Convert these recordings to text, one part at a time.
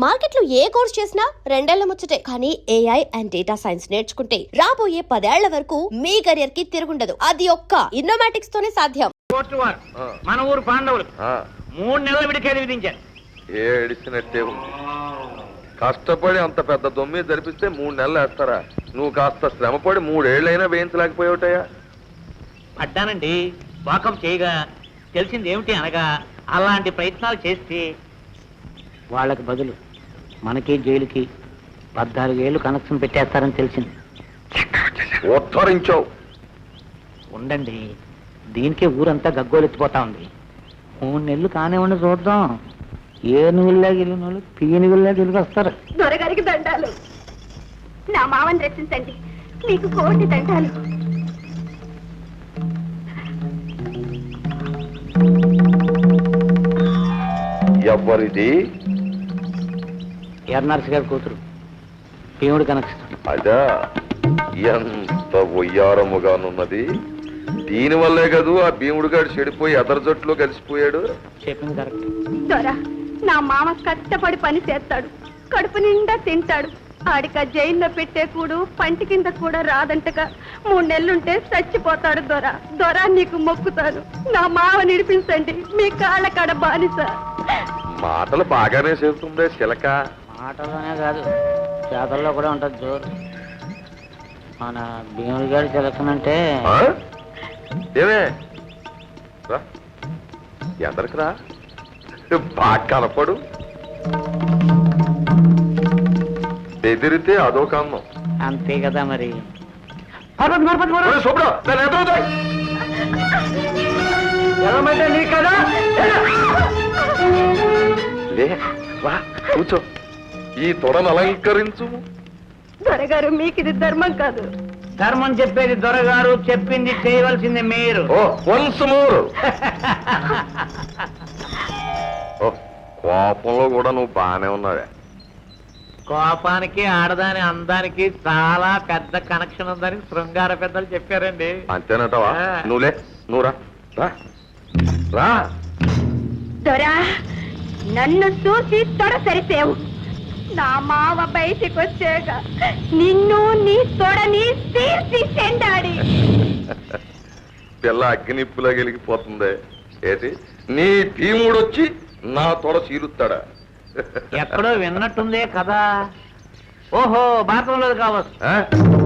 మార్కెట్లో ఏ కోర్స్ చేసినా రెండేళ్ల ముచ్చటే. కానీ ఏఐ అండ్ డేటా సైన్స్ నేర్చుకుంటే రాబోయే 10 ఏళ్ల వరకు మీ కెరియర్ కి తిరుగుండదు. అది ఒక్క ఇన్నోమాటిక్స్ తోనే సాధ్యం. మన ఊరు పాండవులు 3 నెలల విడికేది విధించారు. ఏడిసినట్టే ఉంది. కష్టపడి అంత పెద్ద దొమ్మి జరిపిస్తే 3 నెలలు వేస్తారా? నువ్వు కాస్త శ్రమపడి 3 ఏళ్ళైనా వేయించలేకపోయావుటయా? పడ్డానండి. వాకప్ చేయగా తెలిసింది ఏమిటి అనగా అలాంటి ప్రయత్నాలు చేస్తే వాళ్ళకి బదులు మనకి జైలుకి 14 ఏళ్ళు కనెక్షన్ పెట్టేస్తారని తెలిసింది. ఉద్ధరించావు. ఉండండి, దీనికే ఊరంతా గగ్గోలెత్తిపోతా ఉంది. 3 నెలలు కానివ్వండి, చూద్దాం. ఏనుగుల్లా గెలిగిన వాళ్ళు పీనుగుల్లా గెలిగి వస్తారు. దొరగారికి దండాలు. నా మామని రక్షించండి, మీకు కోటి దండాలు. ఎవరిది? ఎర్నర్స్ గారి కూతురు, భీముడు కనెక్షన్. అదా, ఎంత ఒయ్యారముగానున్నది. దీనివల్లే కదూ ఆ భీముడు గారు చెడిపోయి ఎదర జట్టులో కలిసిపోయాడు. చెప్పింది కరెక్ట్. దొర, నా మామ కష్టపడి పని చేస్తాడు, కడుపు నిండా తింటాడు. ఆడిక జైల్లో పెట్టే కూడు పంటి కింద కూడా రాదంటగా 3 నెలలుంటే చచ్చిపోతాడు. దొర, దొర నీకు మొక్కుతాను, నా మావ నిడిపించండి, మీ కాళ్ళ కాడ బానిస. మాటలు బాగానే చెబుతుందే చిలక. మాటలోనే కాదు, చేతల్లో కూడా ఉంటుంది జోరు. మన భీముడి గారి సెలక్షన్ అంటే ఆ? ఏమే రా, ఎదరికి రా, బాగా కనపడు. ఎదిరితే అదొక అందం. అంతే కదా మరి. ఒరేయ్ శుభ్రా, దాన్ని ఎదురుతాయి. లే, రా, కూర్చో. ఈ తొడను అలంకరించు. దొరగారు, మీకు ఇది ధర్మం కాదు. ధర్మం చెప్పేది దొరగారు, చెప్పింది చేయవలసింది మీరు. ఓ వన్స్ మోర్. ఓ, కోపంలో కూడా నువ్వు బానే ఉన్నావే. కోపానికి ఆడదాని అందానికి చాలా పెద్ద కనెక్షన్ ఉందని శృంగార పెద్దలు చెప్పారండి. అంతేనటవా? నువ్వులే, నువ్వు రా, రా, రా. దొరా, నన్ను చూసి తొడ సరిసేవు. నా మావ బయటికి వచ్చాక నిన్ను నీ తొడని తీర్చి చెండాడి. పిల్ల అగ్నిప్పులా గెలిగిపోతుంది. ఏంటి, నీ భీముడొచ్చి నా తొడ చీరుస్తాడా? ఎక్కడో విన్నట్టుందే కదా. ఓహో, భారతంలో కావచ్చు. ఆ?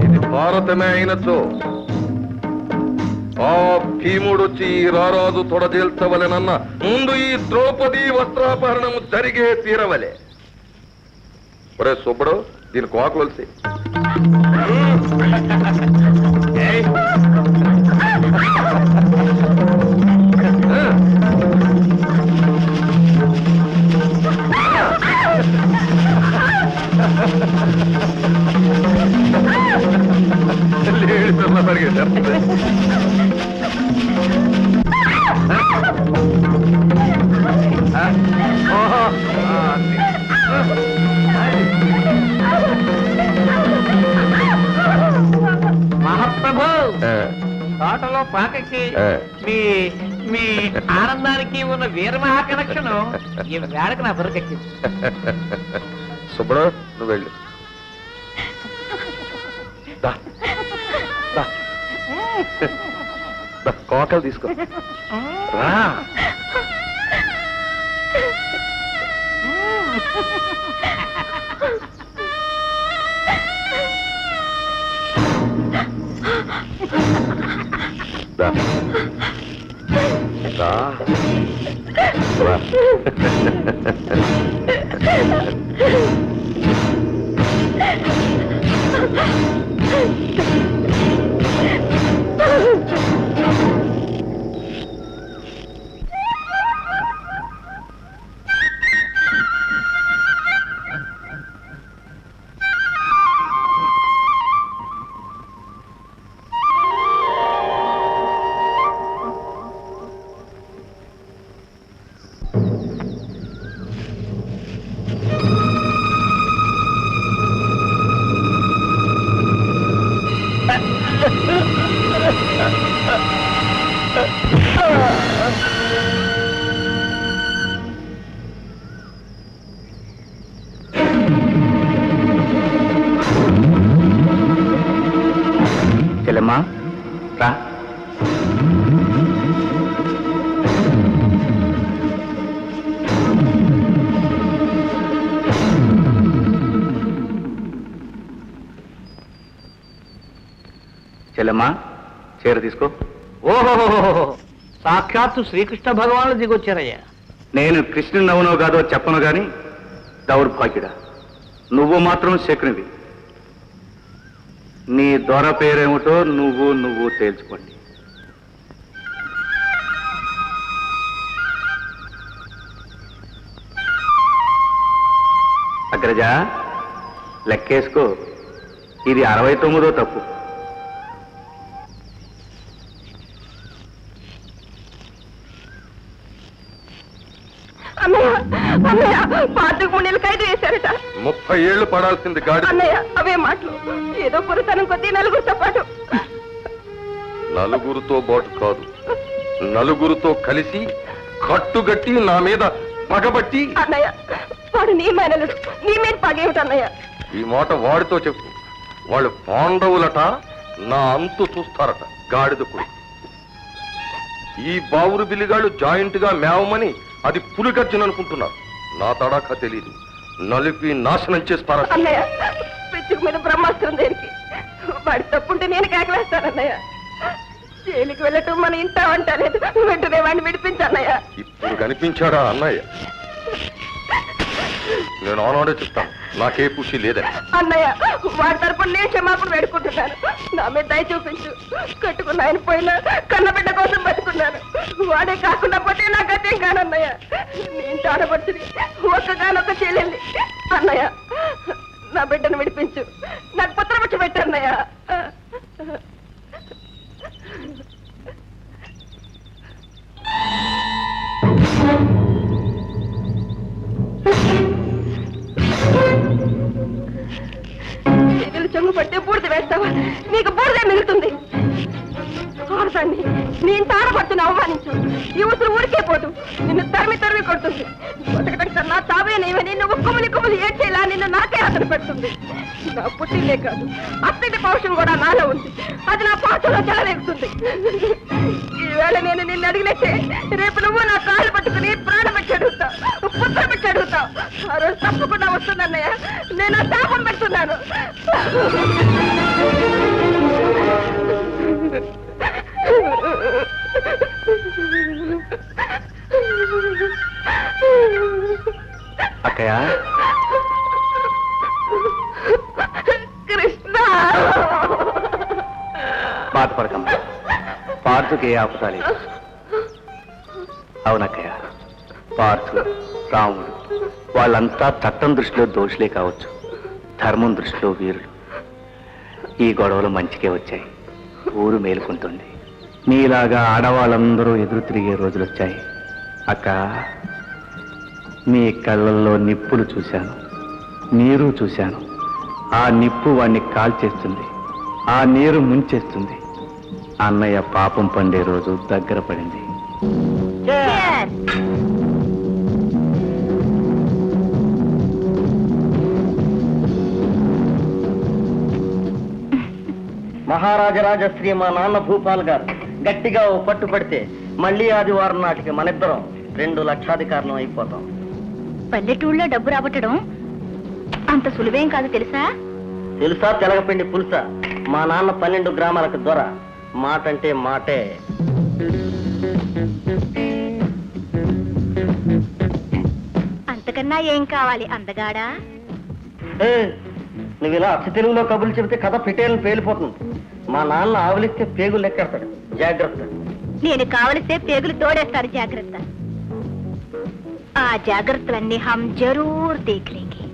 ఇది భారతమే అయినచో ఆ భీముడొచ్చి ఈ రారాజు తొడజేల్చవలెనన్న ముందు ఈ ద్రౌపది వస్త్రాపహరణము జరిగే తీరవలే. ఒరే సుబ్బడు, దీని కోకలొలిసి. లేడి పిల్ల పరిగెత్తారు. మహాప్రభు, తోటలో పాకకి మీ మీ ఆనందానికి ఉన్న వీరమహా కనెక్షన్ ఈ వేడకు నా బుర్రకెక్కింది. సుబ్బడు, నువ్వు వెళ్ళు. దా, దా. దా, కోకలు తీసుకో. రా. దా. దా. రా. చెల్లెమ్మా రా. చెల్లెమ్మా చీర తీసుకో. ఓహో, సాక్షాత్తు శ్రీకృష్ణ భగవానులు దిగొచ్చారయ్యా. నేను కృష్ణుని అవునో కాదో చెప్పను గాని దౌర్భాగ్యుడా, నువ్వు మాత్రం శకునివి. నీ దొర పేరేమిటో నువ్వు తేల్చుకోండి. అగ్రజ లెక్కేసుకో, ఇది 69వ తప్పు. అన్నయ్య అన్నయ్య పాతకు 3 నెలలు ఖైదు వేశారట. 30 ఏళ్లు పడాల్సింది గాడి. అన్నయ్య అవే మాటలు, ఏదో పురుతనం కొద్దీ నలుగురితో పాటు. నలుగురితో బాటు కాదు, నలుగురితో కలిసి కట్టుగట్టి నా మీద పగబట్టి. అన్నయ్య వాడు నీ మేనలుడు, నీ మీద పగేమిటి అన్నయ్య? ఈ మాట వాడితో చెప్పు. వాళ్ళు పాండవులట, నా అంతు చూస్తారట. గాడిదకుడు ఈ బావురు బిల్లిగాళ్ళు జాయింట్ గా మేవమని అది పులిగర్జున అనుకుంటున్నారు. నా తడాఖా తెలీదు. నలిపి నాశనం చేస్తారా? అన్నయ్య పిచ్చుకు మీద బ్రహ్మాస్త్రం దేనికి? వాడి తప్పుంటే నేను కేకలేస్తానన్నయ్య. జైలుకి వెళ్ళటం మన ఇంట అంటలేదు, వెంటనే వాడిని విడిపించన్నయ్య. ఇప్పుడు కనిపించాడా అన్నయ్య? నేను ఆనాడే చెప్తాను, నాకే ఖుషి లేదని. అన్నయ్య వాడి తరపున నేను క్షమాపణ వేడుకుంటున్నాను. నా మీద దయ చూపించు. కట్టుకున్న ఆయన పోయినా కన్నబిడ్డ కోసం బతుకున్నాను. వాడే కాకుండా పోతే నాకు అదేం కానన్నయ్య. నేను తాడబడుతుంది ఒక్కగానొక్క చెల్లెంది. అన్నయ్య నా బిడ్డను విడిపించు, నాకు పుత్రపక్ష పెట్టన్నయ్య. చెంగు పడితే బూడిద వేస్తావా? నీకు బూడిదే మిగులుతుంది. ఆడదాన్ని నేను తారపడుతున్న అవమానించు, ఈ ఉసురు ఊరికే పోదు, నిన్ను తరిమి కొడుతుంది. బతకడం కన్నా తావే నీవని నువ్వు కుమ్ములు ఏడ్చేలా నిన్ను నాకే ఆశలు పెడుతుంది. నా పుట్టిలే కాదు, అత్తింటి పౌరుషం కూడా నాలో ఉంది. అది నా పాత్రలో చెలరేగుతుంది. ఈవేళ నేను నిన్ను అడిగినట్టే రేపు నువ్వు నా కాళ్ళు పట్టుకుని ప్రాణం పెట్టి అడుగుతావు, పుత్ర పెట్టి అడుగుతావు. ఆ రోజు తప్పకుండా వస్తుందన్నయ్య. నేను శాపం పెడుతున్నాను. అక్కయ్య కృష్ణ బాధపడకమ్మా, పార్థుకి ఏ ఆపుతాలేదు. అవునక్కయ్య, పార్థు, రాముడు వాళ్ళంతా చట్టం దృష్టిలో దోషులే కావచ్చు, ధర్మం దృష్టిలో వీరులు. ఈ గొడవలు మంచికే వచ్చాయి, ఊరు మేలుకుంటుంది. నీలాగా ఆడవాళ్ళందరూ ఎదురు తిరిగే రోజులు వచ్చాయి. అక్క, మీ కళ్ళల్లో నిప్పులు చూశాను, నీరు చూశాను. ఆ నిప్పు వాణ్ణి కాల్చేస్తుంది, ఆ నీరు ముంచేస్తుంది. అన్నయ్య పాపం పండే రోజు దగ్గర పడింది. మహారాజరాజశ్రీ మా నాన్న భూపాల్ గారు గట్టిగా ఓ పట్టు పడితే మళ్ళీ ఆదివారం నాటికి మనిద్దరం 2 లక్షాధికారులం అయిపోతాం. పల్లెటూళ్ళలో డబ్బు రాబట్టడం అంత సులువేం కాదు తెలుసా? తెలుసా తెలగపిండి పులుసా? మా నాన్న 12 గ్రామాలకు దొర. మాటంటే మాటే. అంతకన్నా ఏం కావాలి అందగాడా? నువ్వు ఇలా అచ్చ తెలుగులో కబుర్లు చెబితే కథ పిటేలను పేలిపోతుంది. మా నాన్న ఆవులిస్తే పేగులు లెక్కెడతాడు. జాగ్రత్త. నేను కావలిస్తే పేగులు తోడేస్తాడు. జాగ్రత్త. ఆ జాగ్రత్తలన్నీ హమ్ జరూర్ దేఖ్లేంగే.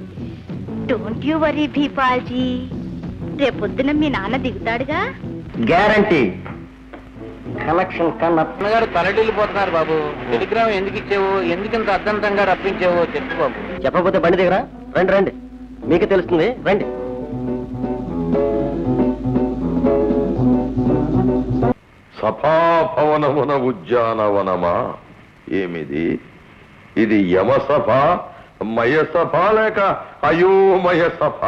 డోంట్ యు వరీ భీపాల్జీ. రేపొద్దున మీ నాన్న దిగుతాడుగా. గ్యారంటీ. కనెక్షన్ కన్నా గారు తలడిల్లిపోతున్నారు బాబు. టెలిగ్రామ్ ఎందుకు ఇచ్చావు, ఎందుకింత అర్ధంతంగా రప్పించావో చెప్పు బాబు. చెప్పకపోతే బండి దిగరా. రండి రండి, మీకు తెలుస్తుంది. రండి. సభాభవనమున ఉద్యానవనమా ఏమిది? ఇది యమసభ, మయసభ లేక అయోమయ సభ?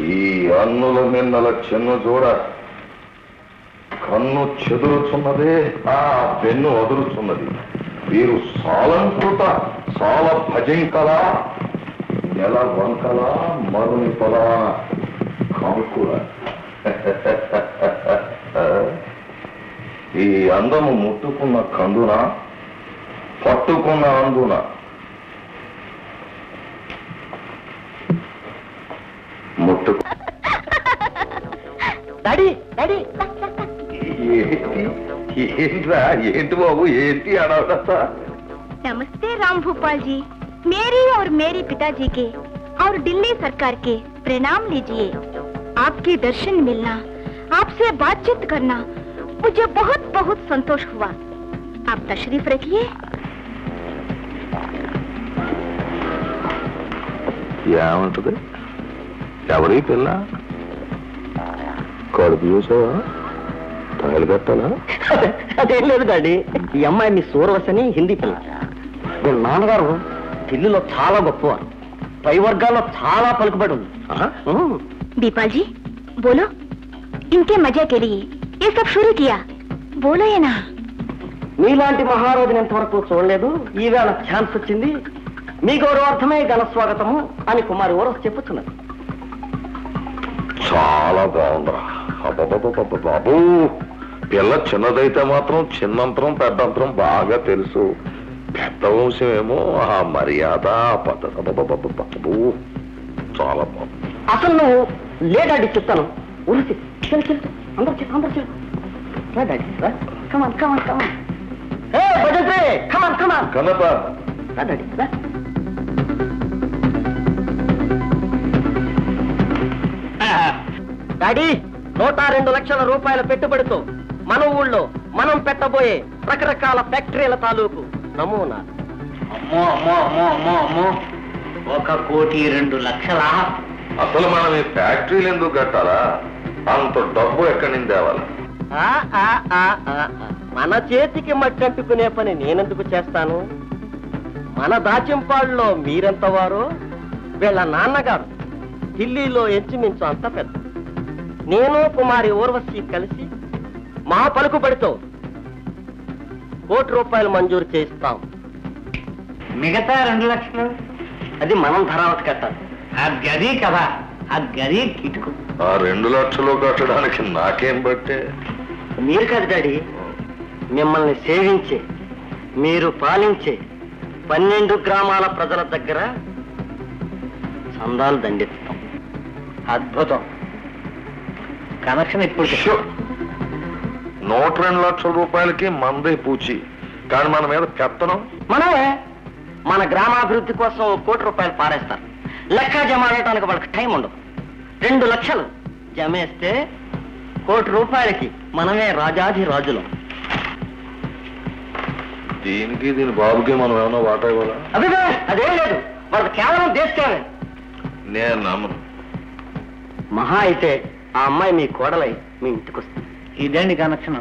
ఈ అన్నుల మిన్నల చిన్న చూడ కన్ను చెదురుచున్నదే, ఆ వెన్ను అదురుచున్నది. వీరు సాలంకృత సాల భజింకల నెల వంకల మరుని పొల కాంకుల. ఈ అందము ముట్టుకున్న కందున పట్టుకున్న అందున ముట్టుకు డాడీ డాడీ ఏంటి బాబు, ఏంటి అడవడంతా? नमस्ते राम भूपाल जी, मेरी और मेरे पिताजी के और दिल्ली सरकार के प्रणाम लीजिए। आपके दर्शन मिलना, आपसे बातचीत करना मुझे बहुत बहुत संतोष हुआ। आप तशरीफ रखिए। ఏమంటది? ఎవరి పిల్ల? కడుపు చూసావా? తాయలు కట్టాలా? అదేం లేదు డాడీ, ఈ అమ్మాయి మీ సూరవశని హిందీ పిల్ల. వీళ్ళ నాన్నగారు ఢిల్లీలో చాలా గొప్పవారు, పై వర్గాల్లో చాలా పలుకుబడి ఉంది. दीपाल जी बोलो, इनके मजे के लिए ये सब शुरू किया, बोलो ये ना। మీలాంటి మహారాజుని ఎంతవరకు చూడలేదు, ఈవేళ ఛాన్స్ వచ్చింది, మీ గౌరవార్థమే ఘన స్వాగతము అని కుమారి ఓరస్ చెప్పుతున్నారు. చాలా బాగుందిరా. అబ్బబ్బబ్బబ్బ బాబు, పిల్ల చిన్నదైతే మాత్రం చిన్నంతరం పెద్దంతరం బాగా తెలుసు. పెద్ద వంశం ఏమో ఆ మర్యాద పద్ధతి. అబ్బబ్బబ్బబ్బ బాబు, చాలా బాగుంది. అసలు నువ్వు లే డాడీ, చెప్తాను. ఉరికి చెల్ చెల్, అందరు చెల్, అందరు చెల్. రా డాడీ రా, కమాన్ కమాన్ కమాన్. ఏ భజంత్రి, కమాన్ కమాన్. కన్నప్ప, రా డాడీ రా. డాడీ, 102 లక్షల రూపాయల పెట్టుబడితో మన ఊళ్ళో మనం పెట్టబోయే రకరకాల ఫ్యాక్టరీల తాలూకు నమూనా. అమ్మో అమ్మో అమ్మో అమ్మో అమ్మో, 1,02,00,000. అసలు మనం ఈ ఫ్యాక్టరీలు ఎందుకు కట్టాలా? అంత డబ్బు ఎక్కడి నుంచి తేవాలా? ఆ, ఆ, ఆ, ఆ, ఆ. మన చేతికి మట్టంటుకునే పని నేనెందుకు చేస్తాను? మన దాచింపాడులో మీరెంత వారో వీళ్ళ నాన్నగారు ఢిల్లీలో ఎంచుమించు అంత పెద్ద. నేను కుమారి ఊర్వశి కలిసి మా పలుకుబడితో ₹1,00,00,000 మంజూరు చేయిస్తాం. మిగతా 2 లక్షలు అది మనం ధరావతి కట్టాలి. ఆ గది కదా, ఆ గది కిటుకు. ఆ 2 లక్షలు కట్టడానికి నాకేం బట్టే? మీరు కాదు డాడీ, మిమ్మల్ని సేవించే, మీరు పాలించే 12 గ్రామాల ప్రజల దగ్గర చందాలు దండెత్తాం. అద్భుతం. కనెక్షన్ ఇప్పుడు షో! 102 లక్షల రూపాయలకి మందే పూచి, కానీ మన మీద పెత్తనం. మనమే మన గ్రామాభివృద్ధి కోసం ₹1,00,00,000 పారేస్తారు. లెక్క జమ చేయడానికి వాళ్ళకి టైం ఉండదు. 2 లక్షలు జమేస్తే ₹1,00,00,000కి మనమే రాజాధి రాజులం. దీనికి దీని బాబుకి మనం ఏమన్నా వాటా ఇవ్వాలా? అభిగా అదేం లేదు, వాళ్ళకి కేవలం దేశమే. నేను నమ్మను. మహా అయితే ఆ అమ్మాయి మీ కోడలై మీ ఇంటికి వస్తుంది. ఇదేంటి కనెక్షన్?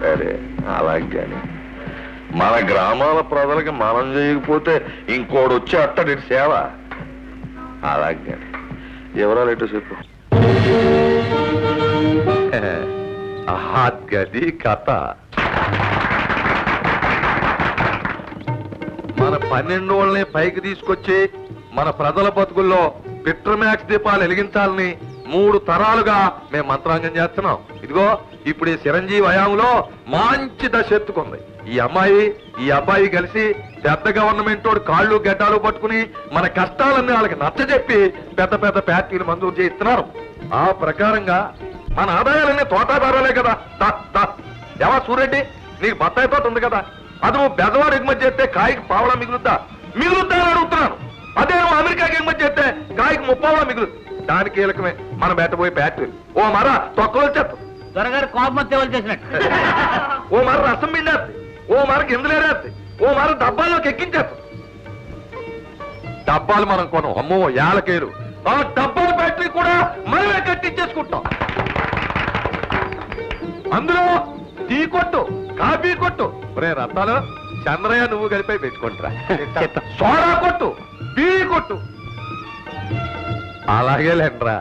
సరే, అలాగే. మన గ్రామాల ప్రజలకి మనం చేయకపోతే ఇంకోటి వచ్చి అట్టడి సేవ. అలాగే, వివరాలు ఏంటో చెప్పు. గది కథ. మన 12 వాళ్ళని పైకి తీసుకొచ్చి మన ప్రజల బతుకుల్లో పెట్రోమాక్స్ దీపాలు వెలిగించాలని 3 తరాలుగా మేము మంత్రాంగం చేస్తున్నాం. ఇదిగో ఇప్పుడు ఈ చిరంజీవి హయాంలో మంచి దశ ఎత్తుకుంది. ఈ అమ్మాయి ఈ అబ్బాయి కలిసి పెద్ద గవర్నమెంట్ తోడు కాళ్ళు గడ్డాలు పట్టుకుని మన కష్టాలన్నీ వాళ్ళకి నచ్చజెప్పి పెద్ద పెద్ద ఫ్యాక్టరీలు మంజూరు చేయిస్తున్నారు. ఆ ప్రకారంగా మన ఆదాయాలన్నీ తోటాదారాలే కదా. ఏవా సూరెడ్డి, నీకు బత్తాయి తోట ఉంది కదా, అది నువ్వు బెదవాడు ఎగుమతి చేస్తే కాయకి పావలా మిగులుద్దా అని అడుగుతున్నాను. అదే నువ్వు అమెరికాకి ఎగుమతి చేస్తే కాయకి 30 మిగులుద్ది. దానికి కీలకమే మనం పెట్టబోయే ఫ్యాక్టరీ. ఓ మర తొక్కలు వచ్చేస్తాం, త్వరగారు కోపమత్తేవాళ్ళు చేసినట్టు. ఓ మర రసం పిండేస్తాయి, ఓ మర కిందలేరేస్తాయి, ఓ మర డబ్బాల్లోకి ఎక్కించేస్తాం. డబ్బాలు మనం కొనం, అమ్మో ఏళ్ళకేరు. ఆ డబ్బాల ఫ్యాక్టరీ కూడా మనమే కట్టించేసుకుంటాం. అందులో టీ కొట్టు, కాఫీ కొట్టు, ఒరే రత్నాలు చంద్రయ్య నువ్వు కలిపి పెట్టుకుంటారా, సోడా కొట్టు, బీడీ కొట్టు. అలాగే లేండ్రా,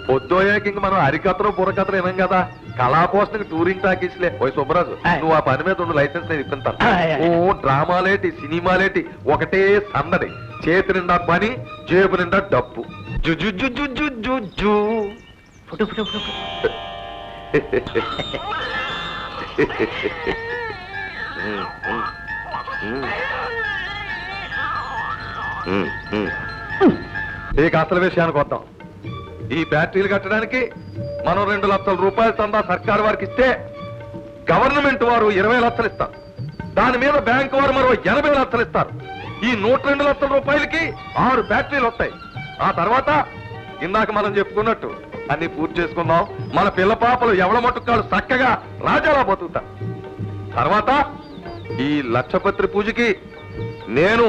పొద్దుయ్యాక ఇంక మనం హరికథలు బుర్రకథలు వినం కదా, కళాపోషణకి టూరింగ్ టాకీస్లే. ఓయ్ సుబ్బరాజు, నువ్వు ఆ పని మీద ఉన్న లైసెన్స్ నేను ఇప్పింతాను. ఓ డ్రామాలేటి సినిమాలేటి ఒకటే సందడి, చేతి నిండా పని జేబు నిండా డబ్బు. జు జు జు జు జు జు జు. Photo photo photo. ఇక అసలు విషయానికి వద్దాం. ఈ బ్యాటరీలు కట్టడానికి మనం 2 లక్షల రూపాయల చందా సర్కారు వారికి ఇస్తే గవర్నమెంట్ వారు 20 లక్షలు ఇస్తారు. దాని మీద బ్యాంకు వారు మరో 80 లక్షలు ఇస్తారు. ఈ 102 లక్షల రూపాయలకి 6 బ్యాటరీలు వస్తాయి. ఆ తర్వాత ఇందాక మనం చెప్పుకున్నట్టు అన్ని పూర్తి చేసుకుందాం. మన పిల్ల పాపలు ఎవడ మట్టుకాలు చక్కగా రాజాలా బతుకుతారు. తర్వాత ఈ లక్షపత్రి పూజకి నేను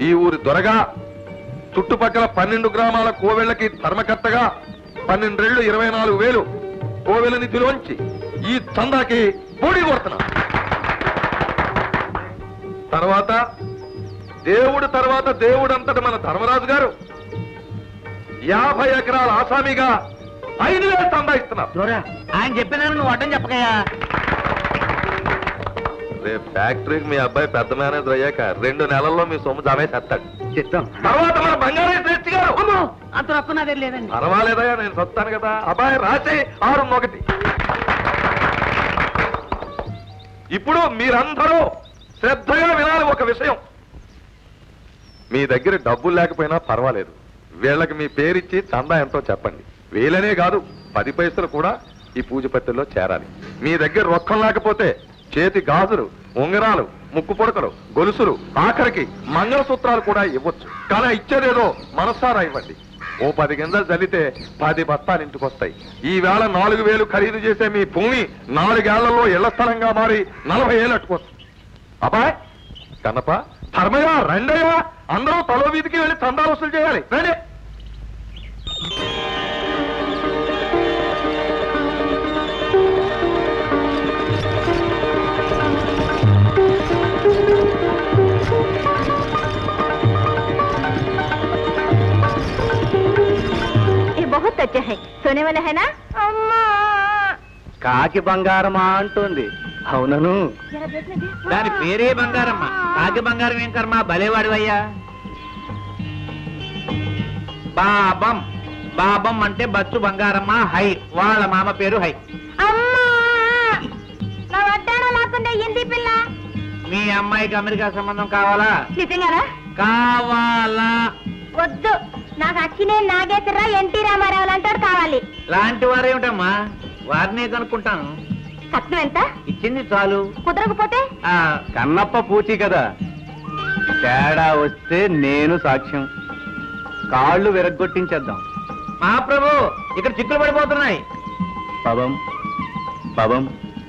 ఈ ఊరి దొరగా, చుట్టుపక్కల 12 గ్రామాల కోవెళ్లకి ధర్మకర్తగా 12 ఏళ్ళు 24,000 కోవెల నిధిలోంచి ఈ చందాకి పోటీ కొడుతున్నా. తర్వాత దేవుడు అంతటి మన ధర్మరాజు గారు 50 ఎకరాల ఆసామిగా 5,000 చందా ఇస్తున్నారు. ఆయన చెప్పినాను, నువ్వు అడ్డం చెప్పకయ్యా. రేపు ఫ్యాక్టరీకి మీ అబ్బాయి పెద్ద మేనేజర్ అయ్యాక 2 నెలల్లో మీ సొమ్ము జమేసేస్తాడు. చెప్తాం. తర్వాత మన బంగారే శ్రేష్ఠి గారు, అంత రొక్కనాదే లేదండి. పర్వాలేదయ్యా, నేను చెప్తాను కదా. అబ్బాయి రాసి 6-1. ఇప్పుడు మీరందరూ శ్రద్ధగా వినాలి ఒక విషయం. మీ దగ్గర డబ్బులు లేకపోయినా పర్వాలేదు, వీళ్ళకి మీ పేరిచ్చి చందా ఎంతో చెప్పండి. వేలనే కాదు 10 పైసలు కూడా ఈ పూజ పత్రిలో చేరాలి. మీ దగ్గర రొక్కం లేకపోతే చేతి గాజులు, ఉంగరాలు, ముక్కు పొడకలు, గొలుసులు, ఆఖరికి మంగళసూత్రాలు కూడా ఇవ్వచ్చు. కానీ ఇచ్చేదేదో మనసారా ఇవ్వండి. ఓ 10 గింజలు చల్లితే 10 బస్తాలు ఇంటికొస్తాయి. ఈ వేళ 4,000 ఖరీదు చేసే మీ భూమి 4 ఏళ్లలో ఇళ్ల స్థలంగా మారి 40 ఏళ్ళు అట్టుకొస్తుంది. అబ్బాయ్, కన్నప్ప, ధర్మయ్య, రండయ్య, అందరూ తలో వీధికి వెళ్ళి చందా వసూలు చేయాలి. రండి. बहुत अच्छे है, सोने वाला है ना? अम्मा కాకి బంగారమా అంటుంది. అవునను, जरा देखने दे। దాని పేరే బంగారమ్మ. కాకి బంగారం ఏం కర్మ, భలేవాడివయ్యా. బాబం, బాబం అంటే బచ్చు బంగారమ్మ. హై, వాళ్ళ మామ పేరు హై. అమ్మా నా వడ్డాణం లేకుండా ఏంది పిల్ల? మీ అమ్మాయికి అమెరికా సంబంధం కావాలా? నిజంగానా? కావాలా? వద్దు, నాకు అచ్చినే నాగేశ్వరరావు ఎన్టీ రామారావు అంటాడు కావాలి. లాంటి వారేమిటమ్మా, వారినే కనుక్కుంటాను. కట్నం ఎంత? ఇచ్చింది చాలు. కుదరకపోతే? కన్నప్ప పూచి కదా, తేడా వస్తే నేను సాక్ష్యం. కాళ్ళు విరగ్గొట్టించేద్దాం. మహాప్రభు, ఇక్కడ చిక్కులు పడిపోతున్నాయి. పవం పవం